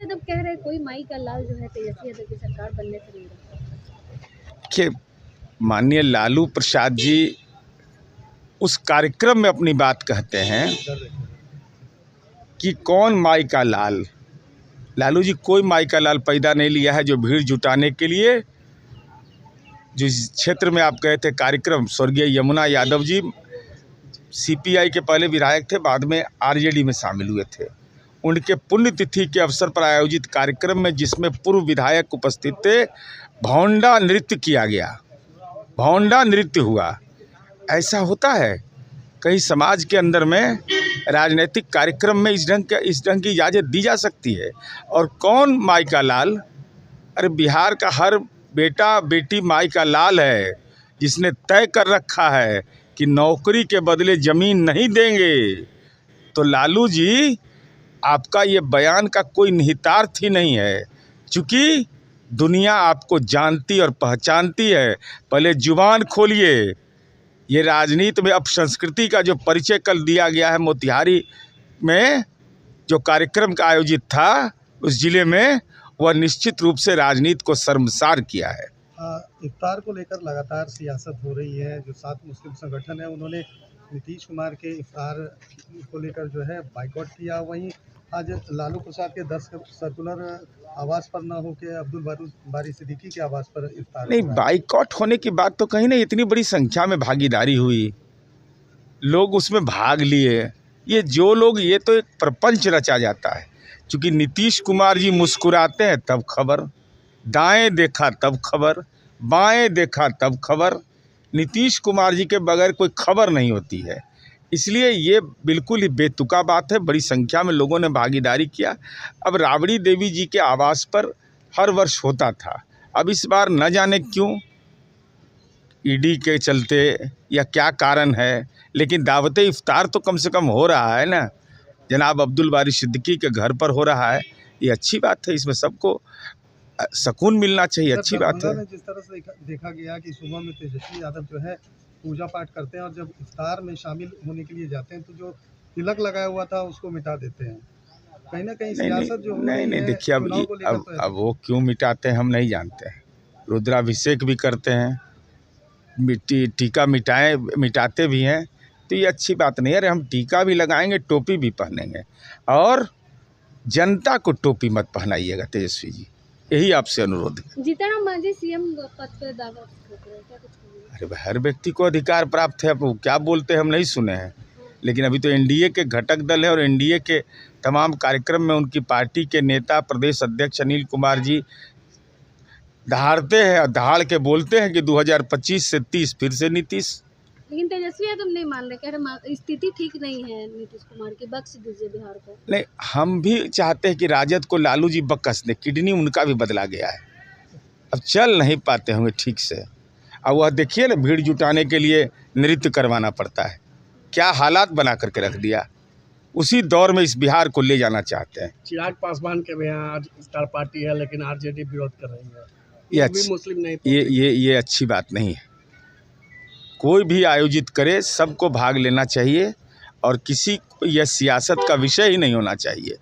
यादव कह रहे हैं कोई माई का लाल जो है तेजस्वी यादव की सरकार बनने से नहीं रोकता। देखिए, माननीय लालू प्रसाद जी उस कार्यक्रम में अपनी बात कहते हैं कि कौन माई का लाल। लालू जी कोई माई का लाल पैदा नहीं लिया है जो भीड़ जुटाने के लिए, जिस क्षेत्र में आप गए थे कार्यक्रम, स्वर्गीय यमुना यादव जी सीपीआई के पहले विधायक थे, बाद में आरजेडी में शामिल हुए थे। उनके पुण्यतिथि के अवसर पर आयोजित कार्यक्रम में जिसमें पूर्व विधायक उपस्थित थे, भौंडा नृत्य किया गया, भौंडा नृत्य हुआ। ऐसा होता है कहीं समाज के अंदर में राजनीतिक कार्यक्रम में इस ढंग की इजाज़त दी जा सकती है? और कौन माई का लाल? अरे बिहार का हर बेटा बेटी माई का लाल है, जिसने तय कर रखा है कि नौकरी के बदले ज़मीन नहीं देंगे। तो लालू जी, आपका ये बयान का कोई निहितार्थ ही नहीं है, क्योंकि दुनिया आपको जानती और पहचानती है। पहले जुबान खोलिए। ये राजनीति में अपसंस्कृति का जो परिचय कल दिया गया है मोतिहारी में, जो कार्यक्रम का आयोजित था उस जिले में, वह निश्चित रूप से राजनीति को शर्मसार किया है। इफ्तार को लेकर लगातार सियासत हो रही है। जो 7 मुस्लिम संगठन है उन्होंने नीतीश कुमार के इफ्तार को लेकर जो है बाइकआउट किया। वहीं आज लालू प्रसाद के 10 सर्कुलर आवास पर न होकर अब्दुल बारी सिद्दीकी के आवास पर इफ्तार नहीं, बाइकआउट होने की बात तो कहीं नहीं, इतनी बड़ी संख्या में भागीदारी हुई, लोग उसमें भाग लिए। ये जो लोग, ये तो एक प्रपंच रचा जाता है। क्योंकि नीतीश कुमार जी मुस्कुराते हैं तब खबर, दाएं देखा तब खबर, बाएं देखा तब खबर। नीतीश कुमार जी के बगैर कोई खबर नहीं होती है। इसलिए ये बिल्कुल ही बेतुका बात है। बड़ी संख्या में लोगों ने भागीदारी किया। अब राबड़ी देवी जी के आवास पर हर वर्ष होता था, अब इस बार न जाने क्यों, ईडी के चलते या क्या कारण है, लेकिन दावत इफ्तार तो कम से कम हो रहा है ना। जनाब अब्दुल बारी सिद्दीकी के घर पर हो रहा है, ये अच्छी बात है। इसमें सबको सुकून मिलना चाहिए, अच्छी बात है। जिस तरह से देखा गया कि सुबह में तेजस्वी यादव जो है पूजा पाठ करते हैं और जब इफ्तार में शामिल होने के लिए जाते हैं तो जो तिलक लगाया हुआ था उसको मिटा देते हैं। कहीं ना कहीं सियासत जो नहीं, देखिए अब वो क्यों मिटाते हैं हम नहीं जानते हैं। रुद्राभिषेक भी करते हैं, टीका मिटाते भी हैं, तो ये अच्छी बात नहीं है। अरे हम टीका भी लगाएंगे, टोपी भी पहनेंगे, और जनता को टोपी मत पहनाइएगा तेजस्वी जी, यही आपसे अनुरोध है। जीतन मांझी सीएम पद पर दावा कर रहे हैं, क्या कुछ कहेंगे? अरे हर व्यक्ति को अधिकार प्राप्त है, अब क्या बोलते हैं हम नहीं सुने हैं। लेकिन अभी तो एनडीए के घटक दल है और एनडीए के तमाम कार्यक्रम में उनकी पार्टी के नेता प्रदेश अध्यक्ष अनिल कुमार जी दहाड़ते हैं और दहाड़ के बोलते हैं कि 2025 से 30 फिर से नीतीश। लेकिन तेजस्वी यादव नहीं मान रहे, कह रहे स्थिति ठीक नहीं है नीतीश कुमार की, बख्श दीजिए बिहार को। नहीं, हम भी चाहते हैं कि राजद को लालू जी बकस दे, किडनी उनका भी बदला गया है, अब चल नहीं पाते होंगे ठीक से। अब वह देखिए ना, भीड़ जुटाने के लिए नृत्य करवाना पड़ता है, क्या हालात बना करके रख दिया। उसी दौर में इस बिहार को ले जाना चाहते हैं। चिराग पासवान के भी यहाँ आज इफ्तार पार्टी है, लेकिन आरजेडी विरोध कर रही है। ये मुस्लिम नहीं, ये अच्छी बात नहीं है। कोई भी आयोजित करे, सबको भाग लेना चाहिए, और किसी यह सियासत का विषय ही नहीं होना चाहिए।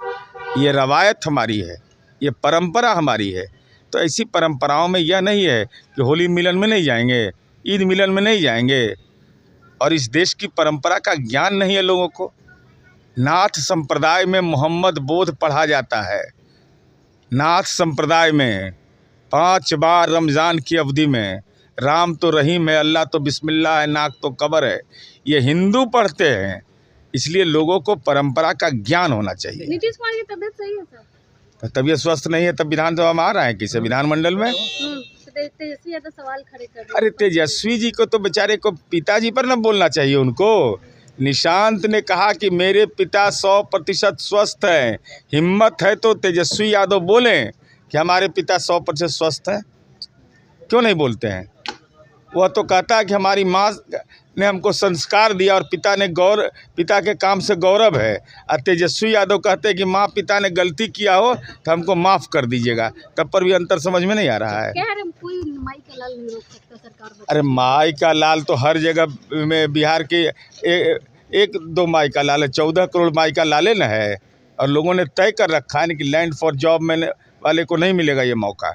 ये रवायत हमारी है, ये परंपरा हमारी है। तो ऐसी परंपराओं में यह नहीं है कि होली मिलन में नहीं जाएंगे, ईद मिलन में नहीं जाएंगे, और इस देश की परंपरा का ज्ञान नहीं है लोगों को। नाथ संप्रदाय में मोहम्मद बोध पढ़ा जाता है। नाथ संप्रदाय में 5 बार रमज़ान की अवधि में राम तो रहीम है, अल्लाह तो बिस्मिल्लाह है, नाक तो कबर है, ये हिंदू पढ़ते हैं। इसलिए लोगों को परंपरा का ज्ञान होना चाहिए। नीतीश कुमार की तबीयत सही है सर? तो तबीयत स्वस्थ नहीं है तब विधानसभा में आ रहा है, किसे विधानमंडल में। तेजस्वी यादव सवाल खड़े कर रहे हैं। अरे तेजस्वी जी को तो बेचारे को पिताजी पर न बोलना चाहिए उनको। निशांत ने कहा कि मेरे पिता 100% स्वस्थ हैं, हिम्मत है तो तेजस्वी यादव बोलें कि हमारे पिता 100% स्वस्थ हैं। क्यों नहीं बोलते हैं? वह तो कहता है कि हमारी माँ ने हमको संस्कार दिया और पिता के काम से गौरव है। और तेजस्वी यादव कहते हैं कि माँ पिता ने गलती किया हो तो हमको माफ़ कर दीजिएगा। तब पर भी अंतर समझ में नहीं आ रहा है। कह रहे कोई माई का लाल नहीं रोक सकता सरकार। अरे माई का लाल तो हर जगह में बिहार के 1-2 माई का लाल है, 14 करोड़ माई का लाले न है। और लोगों ने तय कर रखा है कि लैंड फॉर जॉब में वाले को नहीं मिलेगा ये मौका।